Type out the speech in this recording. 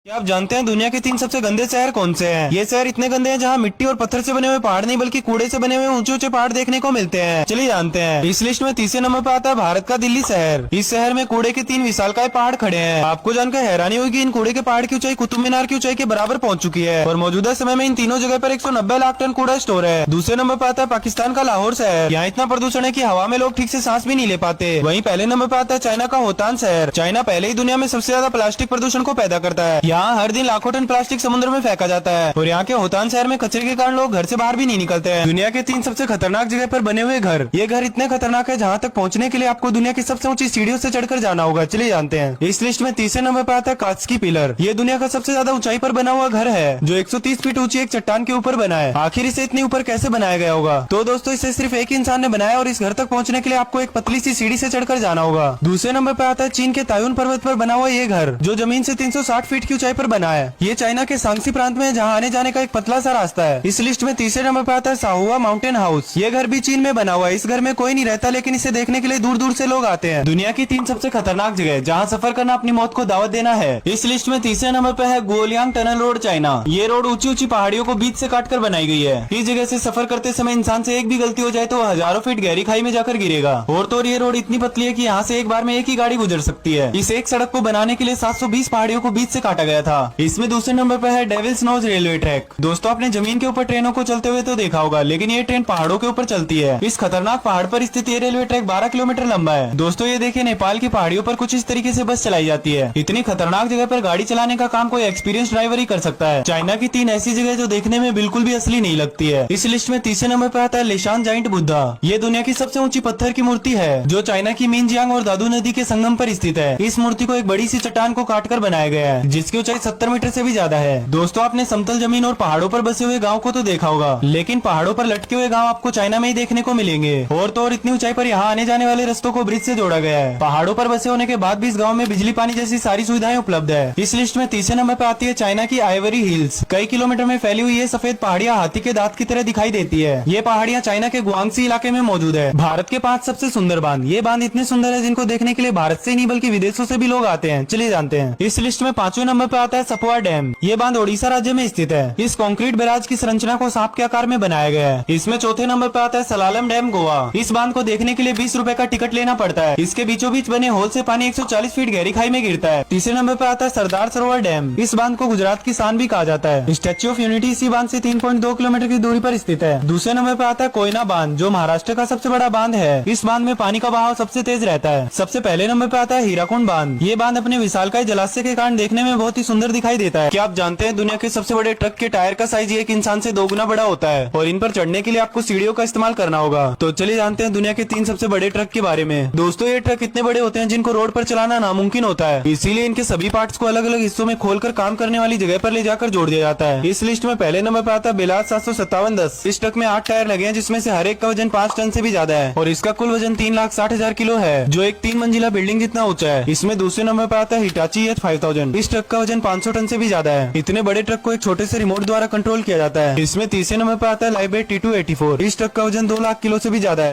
क्या आप जानते हैं दुनिया के 3 सबसे गंदे शहर कौन से हैं? ये शहर इतने गंदे हैं जहाँ मिट्टी और पत्थर से बने हुए पहाड़ नहीं बल्कि कूड़े से बने हुए ऊंचे ऊंचे पहाड़ देखने को मिलते हैं। चलिए जानते हैं। इस लिस्ट में तीसरे नंबर पर आता है भारत का दिल्ली शहर। इस शहर में कूड़े के 3 विशालकाय पहाड़ खड़े हैं। आपको जानकर हैरानी होगी इन कूड़े के पहाड़ की ऊंचाई कुतुब मीनार की ऊंचाई के बराबर पहुंच चुकी है और मौजूदा समय में इन तीनों जगह पर 190 लाख टन कूड़ा स्टोर है। दूसरे नंबर पर आता है पाकिस्तान का लाहौर शहर। यहाँ इतना प्रदूषण है कि हवा में लोग ठीक से सांस भी नहीं ले पाते। वहीं पहले नंबर पर आता है चाइना का होतान शहर। चाइना पहले ही दुनिया में सबसे ज्यादा प्लास्टिक प्रदूषण को पैदा करता है। यहाँ हर दिन लाखों टन प्लास्टिक समुद्र में फेंका जाता है और यहाँ के होतान शहर में कचरे के कारण लोग घर से बाहर भी नहीं निकलते हैं। दुनिया के 3 सबसे खतरनाक जगह पर बने हुए घर। ये घर इतने खतरनाक है जहाँ तक पहुँचने के लिए आपको दुनिया की सबसे ऊंची सीढ़ियों से चढ़कर जाना होगा। चलिए जानते हैं। इस लिस्ट में तीसरे नंबर पर आता है कास्की पिलर। ये दुनिया का सबसे ज्यादा ऊंचाई पर बना हुआ घर है जो 130 फीट ऊंची एक चट्टान के ऊपर बना है। आखिर इसे इतनी ऊपर कैसे बनाया गया होगा? तो दोस्तों इसे सिर्फ एक इंसान ने बनाया और इस घर तक पहुँचने के लिए आपको एक पतली सी सीढ़ी से चढ़कर जाना होगा। दूसरे नंबर पर आता है चीन के तायुन पर्वत पर बना हुआ ये घर जो जमीन से 360 फीट की ऊंचाई पर बना है। ये चाइना के सांगसी प्रांत में जहाँ आने जाने का एक पतला सा रास्ता है। इस लिस्ट में तीसरे नंबर पर आता है साहुआ माउंटेन हाउस। ये घर भी चीन में बना हुआ है। इस घर में कोई नहीं रहता लेकिन इसे देखने के लिए दूर दूर से लोग आते हैं। दुनिया की 3 सबसे खतरनाक जगह जहाँ सफर करना अपनी मौत को दावत देना है। इस लिस्ट में तीसरे नंबर पर है गोलियांग टनल रोड चाइना। ये रोड ऊंची ऊंची पहाड़ियों को बीच से काटकर बनाई गई है। इस जगह से सफर करते समय इंसान से एक भी गलती हो जाए तो हजारों फीट गहरी खाई में जाकर गिरेगा। और तो ये रोड इतनी पतली है कि यहाँ से एक बार में एक ही गाड़ी गुजर सकती है। इस एक सड़क को बनाने के लिए 720 पहाड़ियों को बीच से काटा गया था। इसमें दूसरे नंबर पर है डेविल्स नोज रेलवे ट्रैक। दोस्तों आपने जमीन के ऊपर ट्रेनों को चलते हुए तो देखा होगा लेकिन ये ट्रेन पहाड़ों के ऊपर चलती है। इस खतरनाक पहाड़ पर स्थित ये रेलवे ट्रैक 12 किलोमीटर लंबा है। दोस्तों ये देखिए नेपाल की पहाड़ियों पर कुछ इस तरीके से बस चलाई जाती है। इतनी खतरनाक जगह पर गाड़ी चलाने का काम कोई एक्सपीरियंस ड्राइवर ही कर सकता है। चाइना की 3 ऐसी जगह जो देखने में बिल्कुल भी असली नहीं लगती है। इस लिस्ट में तीसरे नंबर पर आता है लिशान जाइंट बुद्धा। ये दुनिया की सबसे ऊंची पत्थर की मूर्ति है जो चाइना की मिनजियांग और दादू नदी के संगम पर स्थित है। इस मूर्ति को एक बड़ी सी चट्टान को काटकर बनाया गया है जिसकी ऊंचाई 70 मीटर से भी ज्यादा है। दोस्तों आपने समतल जमीन और पहाड़ों पर बसे हुए गाँव को तो देखा होगा लेकिन पहाड़ों पर लटके हुए गाँव आपको चाइना में ही देखने को मिलेंगे। और तो और इतनी ऊंचाई पर यहाँ आने जाने वाले रास्तों को ब्रिज से जोड़ा गया है। पहाड़ों पर बसे होने के बाद भी इस गाँव में बिजली पानी जैसी सारी सुविधाएं उपलब्ध है। इस लिस्ट में तीसरे नंबर पर आती है चाइना की आइवरी हिल्स। कई किलोमीटर में फैली हुई ये सफेद पहाड़ियाँ हाथी के दांत की तरह दिखाई देती है। ये पहाड़ियाँ चाइना के गुआंगसी इलाके में मौजूद है। भारत के 5 सबसे सुंदर बांध। ये बांध इतने सुंदर है जिनको देखने के लिए भारत से नहीं बल्कि विदेशों से भी लोग आते हैं। चलिए जानते हैं। इस लिस्ट में 5वें नंबर पर आता है सपुआ डैम। ये बांध ओडिशा राज्य में स्थित है। इस कंक्रीट बैराज की संरचना को सांप के आकार में बनाया गया है। इसमें चौथे नंबर पर आता है सलालम डैम गोवा। इस बांध को देखने के लिए 20 रुपए का टिकट लेना पड़ता है। इसके बीचों बीच बने होल से पानी 140 फीट गहरी खाई में गिरता है। तीसरे नंबर पर आता है सरदार सरोवर डैम। इस बांध को गुजरात की शान भी कहा जाता है। स्टैच्यू ऑफ यूनिटी इसी बांध से 3.2 किलोमीटर की दूरी पर स्थित है। दूसरे नंबर पर आता है कोयना बांध जो महाराष्ट्र का सबसे बड़ा बांध है। इस बांध में पानी का बहाव सबसे तेज रहता है। सबसे पहले नंबर पर आता है हीराकुंड बांध। ये बांध अपने विशालकाय जलाशय के कारण देखने में बहुत ही सुंदर दिखाई देता है। क्या आप जानते हैं दुनिया के सबसे बड़े ट्रक के टायर का साइज एक इंसान से 2 गुना बड़ा होता है और इन पर चढ़ने के लिए आपको सीढ़ियों का इस्तेमाल करना होगा। तो चलिए जानते हैं दुनिया के 3 सबसे बड़े ट्रक के बारे में। दोस्तों ये ट्रक इतने बड़े होते हैं जिनको रोड पर चलाना नामुमकिन होता है। इसीलिए इनके सभी पार्ट्स को अलग अलग हिस्सों में खोलकर काम करने वाली जगह पर ले जाकर जोड़ दिया जाता है। इस लिस्ट में पहले नंबर पर आता है बेलाज 75710। इस ट्रक में 8 टायर लगे हैं जिसमें से हर एक का वजन 5 टन से भी ज्यादा है और इसका कुल वजन 3,60,000 किलो है जो एक 3 मंजिला बिल्डिंग जितना ऊंचा है। इसमें दूसरे नंबर पर आता है हिटाची H5000। इस ट्रक का वजन 500 टन से भी ज्यादा है। इतने बड़े ट्रक को एक छोटे से रिमोट द्वारा कंट्रोल किया जाता है। इसमें तीसरे नंबर पर आता है लाइबेट T284। इस ट्रक का वजन 2 लाख किलो से भी ज्यादा है।